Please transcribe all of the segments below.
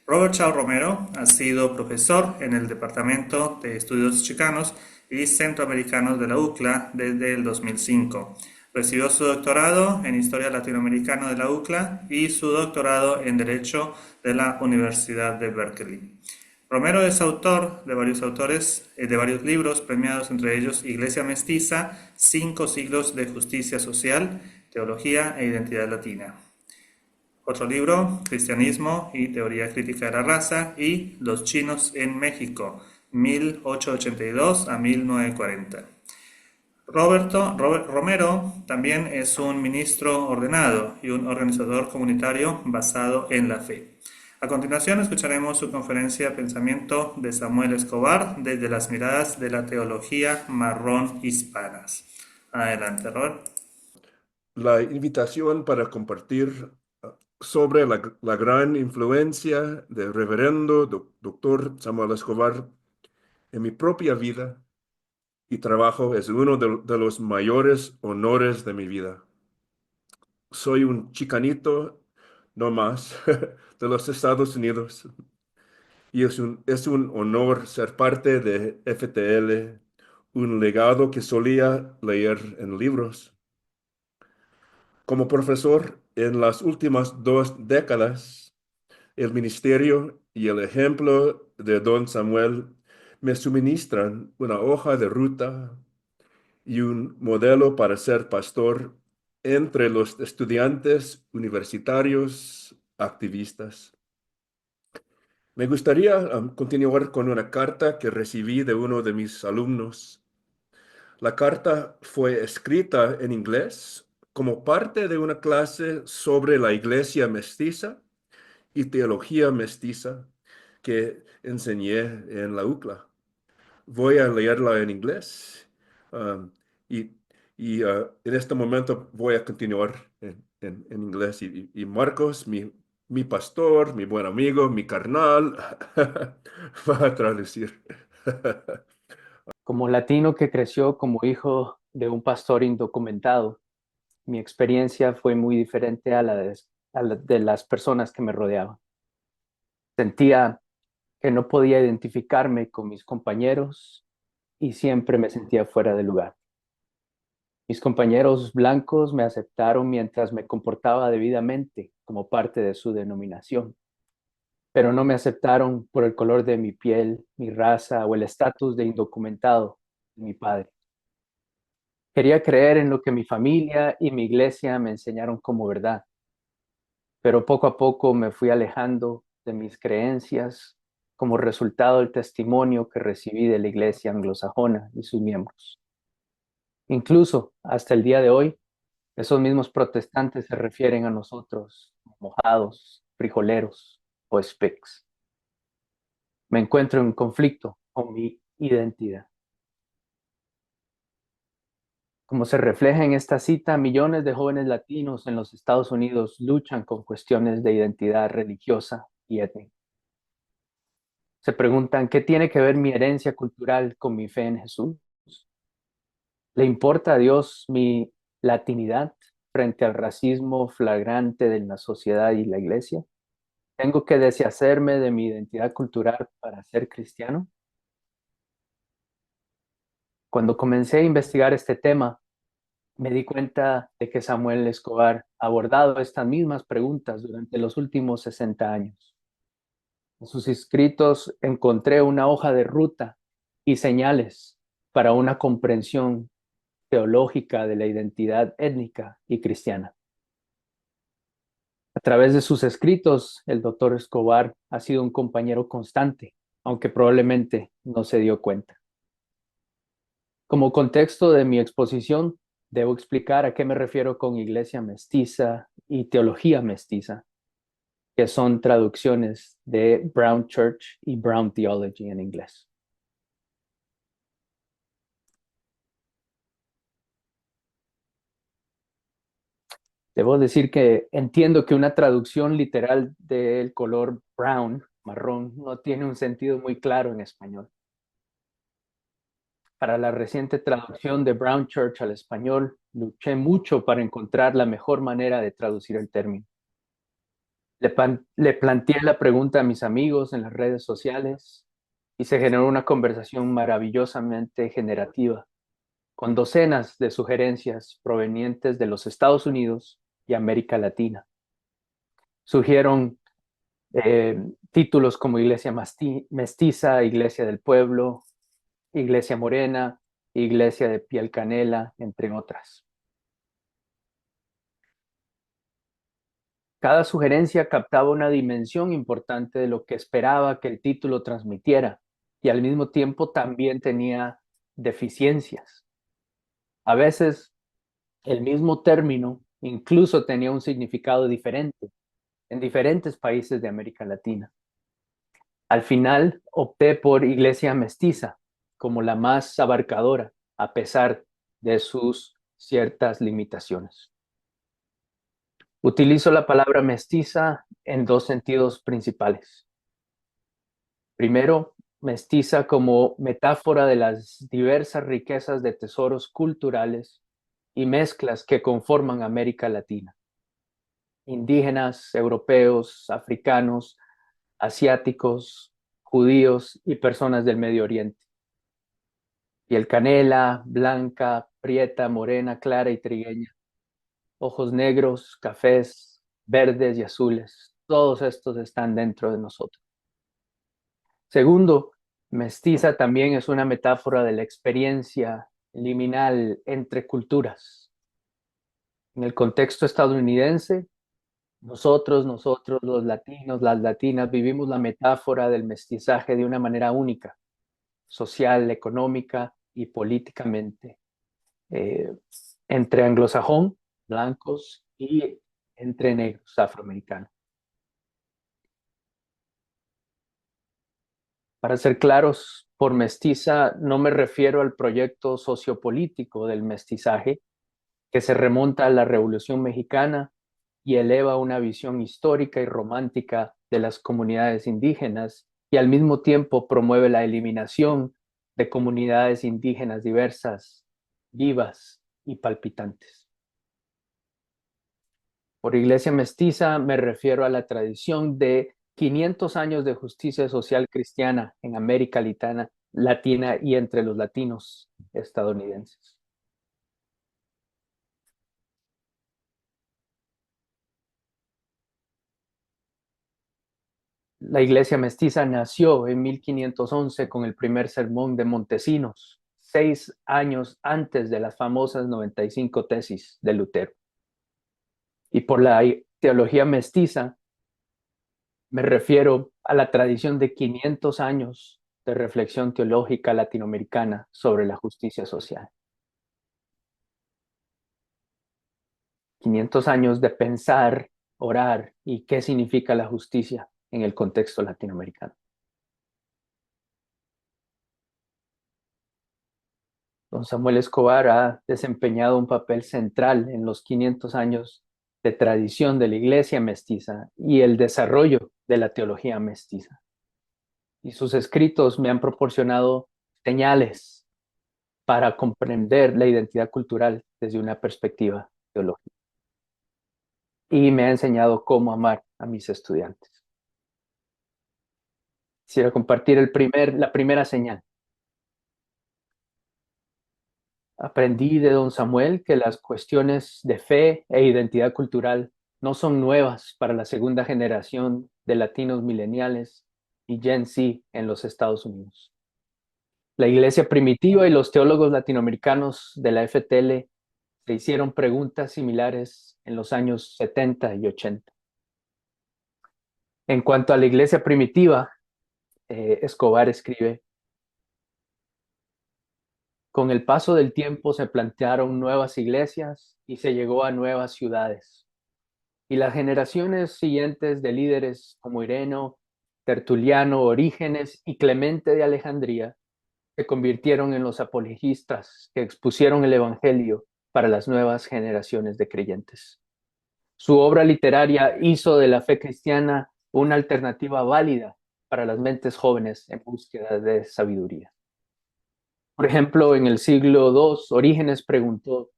Robert Shaw Romero ha sido profesor en el Departamento de Estudios Chicanos y Centroamericanos de la UCLA desde el 2005. Recibió su doctorado en Historia Latinoamericana de la UCLA y su doctorado en Derecho de la Universidad de Berkeley. Romero es autor de varios autores, de varios libros premiados, entre ellos Iglesia Mestiza, 5 siglos de justicia social, teología e identidad latina. Otro libro, Cristianismo y Teoría Crítica de la Raza, y Los Chinos en México, 1882 a 1940. Robert Romero también es un ministro ordenado y un organizador comunitario basado en la fe. A continuación escucharemos su conferencia Pensamiento de Samuel Escobar desde las miradas de la teología marrón hispanas. Adelante, Robert. La invitación para compartir sobre la gran influencia del reverendo doctor Samuel Escobar en mi propia vida y trabajo es uno de los mayores honores de mi vida. Soy un chicanito, no más, de los Estados Unidos y es un honor ser parte de FTL, un legado que solía leer en libros. Como profesor, en las últimas 2 décadas, el ministerio y el ejemplo de Don Samuel me suministran una hoja de ruta y un modelo para ser pastor entre los estudiantes universitarios activistas. Me gustaría continuar con una carta que recibí de uno de mis alumnos. La carta fue escrita en inglés como parte de una clase sobre la iglesia mestiza y teología mestiza que enseñé en la UCLA. Voy a leerla en inglés um, y, en este momento voy a continuar en inglés. Y Marcos, mi pastor, mi buen amigo, mi carnal, va a traducir. Como latino que creció como hijo de un pastor indocumentado, mi experiencia fue muy diferente a la de las personas que me rodeaban. Sentía que no podía identificarme con mis compañeros y siempre me sentía fuera de lugar. Mis compañeros blancos me aceptaron mientras me comportaba debidamente como parte de su denominación, pero no me aceptaron por el color de mi piel, mi raza o el estatus de indocumentado de mi padre. Quería creer en lo que mi familia y mi iglesia me enseñaron como verdad, pero poco a poco me fui alejando de mis creencias como resultado del testimonio que recibí de la iglesia anglosajona y sus miembros. Incluso hasta el día de hoy, esos mismos protestantes se refieren a nosotros como mojados, frijoleros o specs. Me encuentro en conflicto con mi identidad. Como se refleja en esta cita, millones de jóvenes latinos en los Estados Unidos luchan con cuestiones de identidad religiosa y étnica. Se preguntan, ¿qué tiene que ver mi herencia cultural con mi fe en Jesús? ¿Le importa a Dios mi latinidad frente al racismo flagrante de la sociedad y la iglesia? ¿Tengo que deshacerme de mi identidad cultural para ser cristiano? Cuando comencé a investigar este tema, me di cuenta de que Samuel Escobar ha abordado estas mismas preguntas durante los últimos 60 años. En sus escritos encontré una hoja de ruta y señales para una comprensión teológica de la identidad étnica y cristiana. A través de sus escritos, el doctor Escobar ha sido un compañero constante, aunque probablemente no se dio cuenta. Como contexto de mi exposición, debo explicar a qué me refiero con iglesia mestiza y teología mestiza, que son traducciones de Brown Church y Brown Theology en inglés. Debo decir que entiendo que una traducción literal del color brown, marrón, no tiene un sentido muy claro en español. Para la reciente traducción de Brown Church al español, luché mucho para encontrar la mejor manera de traducir el término. Le planteé la pregunta a mis amigos en las redes sociales y se generó una conversación maravillosamente generativa, con docenas de sugerencias provenientes de los Estados Unidos y América Latina. Surgieron títulos como Iglesia Mestiza, Iglesia del Pueblo, Iglesia Morena, Iglesia de Piel Canela, entre otras. Cada sugerencia captaba una dimensión importante de lo que esperaba que el título transmitiera y al mismo tiempo también tenía deficiencias. A veces el mismo término incluso tenía un significado diferente en diferentes países de América Latina. Al final opté por Iglesia Mestiza como la más abarcadora, a pesar de sus ciertas limitaciones. Utilizo la palabra mestiza en dos sentidos principales. Primero, mestiza como metáfora de las diversas riquezas de tesoros culturales y mezclas que conforman América Latina. Indígenas, europeos, africanos, asiáticos, judíos y personas del Medio Oriente. Piel canela, blanca, prieta, morena, clara y trigueña. Ojos negros, cafés, verdes y azules. Todos estos están dentro de nosotros. Segundo, mestiza también es una metáfora de la experiencia liminal entre culturas. En el contexto estadounidense, nosotros, los latinos, las latinas, vivimos la metáfora del mestizaje de una manera única, social, económica y políticamente, entre anglosajón, blancos, y entre negros, afroamericanos. Para ser claros, por mestiza no me refiero al proyecto sociopolítico del mestizaje, que se remonta a la Revolución Mexicana y eleva una visión histórica y romántica de las comunidades indígenas y al mismo tiempo promueve la eliminación de comunidades indígenas diversas, vivas y palpitantes. Por iglesia mestiza me refiero a la tradición de 500 años de justicia social cristiana en América Latina y entre los latinos estadounidenses. La iglesia mestiza nació en 1511 con el primer sermón de Montesinos, 6 años antes de las famosas 95 tesis de Lutero. Y por la teología mestiza me refiero a la tradición de 500 años de reflexión teológica latinoamericana sobre la justicia social. 500 años de pensar, orar y qué significa la justicia en el contexto latinoamericano. Don Samuel Escobar ha desempeñado un papel central en los 500 años de tradición de la iglesia mestiza y el desarrollo de la teología mestiza. Y sus escritos me han proporcionado señales para comprender la identidad cultural desde una perspectiva teológica. Y me ha enseñado cómo amar a mis estudiantes. Quisiera compartir la primera señal. Aprendí de don Samuel que las cuestiones de fe e identidad cultural no son nuevas para la segunda generación de latinos mileniales y Gen Z en los Estados Unidos. La iglesia primitiva y los teólogos latinoamericanos de la FTL se hicieron preguntas similares en los años 70 y 80. En cuanto a la iglesia primitiva, Escobar escribe: con el paso del tiempo se plantearon nuevas iglesias y se llegó a nuevas ciudades. Y las generaciones siguientes de líderes como Ireno, Tertuliano, Orígenes y Clemente de Alejandría se convirtieron en los apologistas que expusieron el Evangelio para las nuevas generaciones de creyentes. Su obra literaria hizo de la fe cristiana una alternativa válida para las mentes jóvenes en búsqueda de sabiduría. Por ejemplo, en el siglo II, Orígenes preguntó: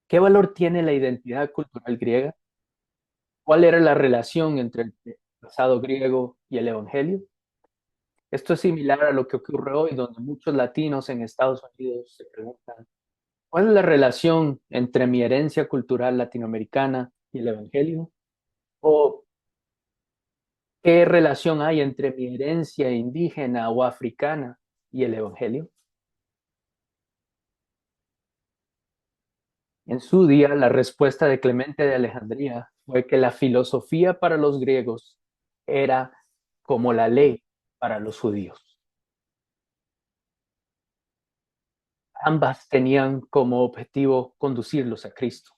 ¿qué valor tiene la identidad cultural griega? ¿Cuál era la relación entre el pasado griego y el Evangelio? Esto es similar a lo que ocurre hoy, donde muchos latinos en Estados Unidos se preguntan, ¿cuál es la relación entre mi herencia cultural latinoamericana y el Evangelio? ¿O qué relación hay entre mi herencia indígena o africana y el Evangelio? En su día, la respuesta de Clemente de Alejandría fue que la filosofía para los griegos era como la ley para los judíos. Ambas tenían como objetivo conducirlos a Cristo.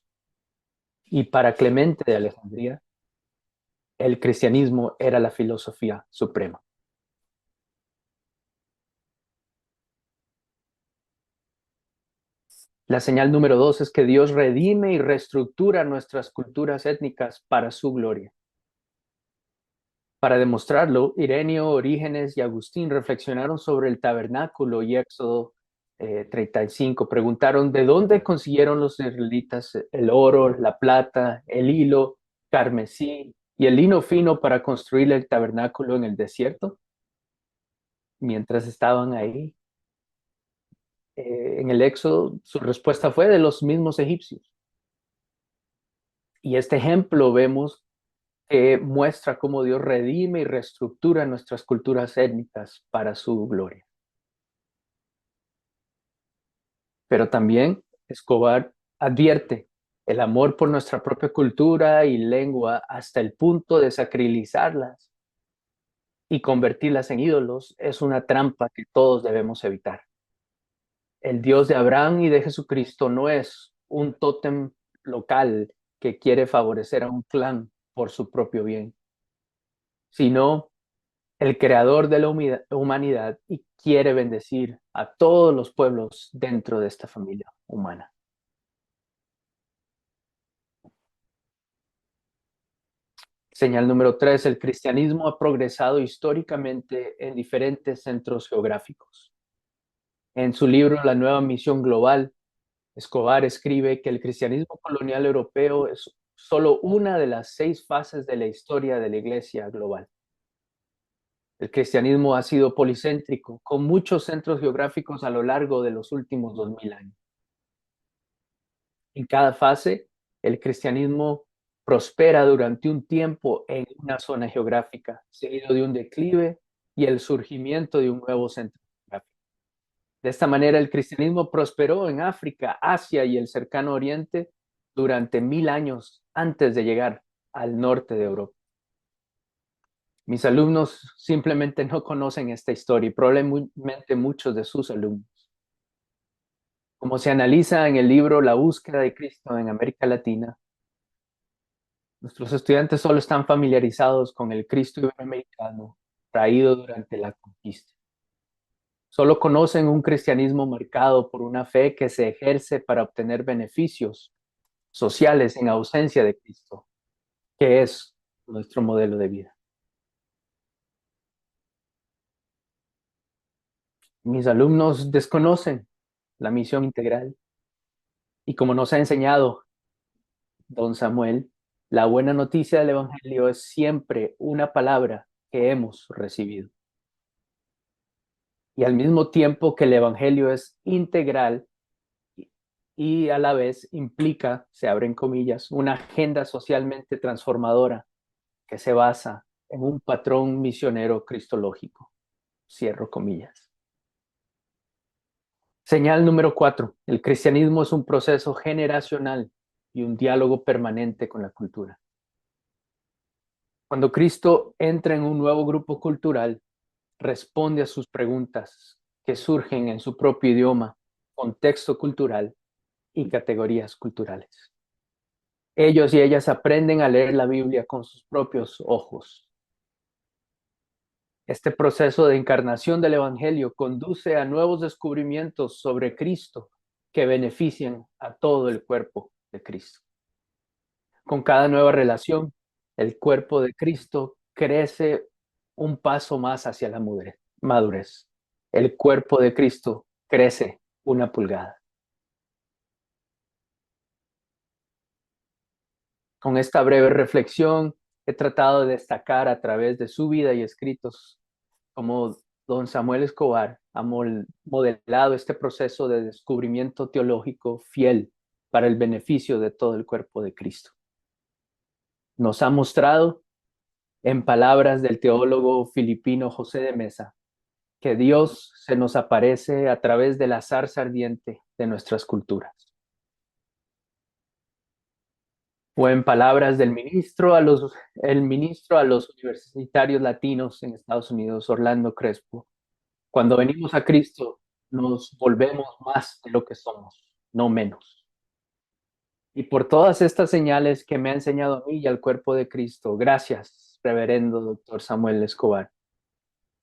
Y para Clemente de Alejandría, el cristianismo era la filosofía suprema. La señal número 2 es que Dios redime y reestructura nuestras culturas étnicas para su gloria. Para demostrarlo, Ireneo, Orígenes y Agustín reflexionaron sobre el tabernáculo y Éxodo 35. Preguntaron de dónde consiguieron los israelitas el oro, la plata, el hilo, carmesí y el lino fino para construir el tabernáculo en el desierto. Mientras estaban ahí, en el Éxodo, su respuesta fue de los mismos egipcios. Y este ejemplo vemos que muestra cómo Dios redime y reestructura nuestras culturas étnicas para su gloria. Pero también Escobar advierte el amor por nuestra propia cultura y lengua hasta el punto de sacralizarlas y convertirlas en ídolos es una trampa que todos debemos evitar. El Dios de Abraham y de Jesucristo no es un tótem local que quiere favorecer a un clan por su propio bien, sino el creador de la humanidad y quiere bendecir a todos los pueblos dentro de esta familia humana. Señal número 3, el cristianismo ha progresado históricamente en diferentes centros geográficos. En su libro La nueva misión global, Escobar escribe que el cristianismo colonial europeo es solo una de las 6 fases de la historia de la Iglesia global. El cristianismo ha sido policéntrico, con muchos centros geográficos a lo largo de los últimos 2000 años. En cada fase, el cristianismo prospera durante un tiempo en una zona geográfica, seguido de un declive y el surgimiento de un nuevo centro geográfico. De esta manera, el cristianismo prosperó en África, Asia y el cercano Oriente durante 1000 años antes de llegar al norte de Europa. Mis alumnos simplemente no conocen esta historia y probablemente muchos de sus alumnos. Como se analiza en el libro La búsqueda de Cristo en América Latina, nuestros estudiantes solo están familiarizados con el Cristo iberoamericano traído durante la conquista. Solo conocen un cristianismo marcado por una fe que se ejerce para obtener beneficios sociales en ausencia de Cristo, que es nuestro modelo de vida. Mis alumnos desconocen la misión integral y como nos ha enseñado don Samuel, la buena noticia del Evangelio es siempre una palabra que hemos recibido. Y al mismo tiempo que el Evangelio es integral y a la vez implica, se abren comillas, una agenda socialmente transformadora que se basa en un patrón misionero cristológico. Cierro comillas. Señal número 4. El cristianismo es un proceso generacional y un diálogo permanente con la cultura. Cuando Cristo entra en un nuevo grupo cultural, responde a sus preguntas que surgen en su propio idioma, contexto cultural y categorías culturales. Ellos y ellas aprenden a leer la Biblia con sus propios ojos. Este proceso de encarnación del Evangelio conduce a nuevos descubrimientos sobre Cristo que benefician a todo el cuerpo de Cristo. Con cada nueva relación, el cuerpo de Cristo crece un paso más hacia la madurez. El cuerpo de Cristo crece 1 pulgada. Con esta breve reflexión, he tratado de destacar a través de su vida y escritos cómo don Samuel Escobar ha modelado este proceso de descubrimiento teológico fiel para el beneficio de todo el cuerpo de Cristo. Nos ha mostrado, en palabras del teólogo filipino José de Mesa, que Dios se nos aparece a través de la zarza ardiente de nuestras culturas. O en palabras del ministro a los universitarios latinos en Estados Unidos, Orlando Crespo, cuando venimos a Cristo nos volvemos más de lo que somos, no menos. Y por todas estas señales que me ha enseñado a mí y al cuerpo de Cristo, gracias, reverendo doctor Samuel Escobar.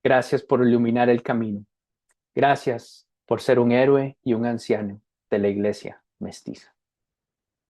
Gracias por iluminar el camino. Gracias por ser un héroe y un anciano de la Iglesia Mestiza.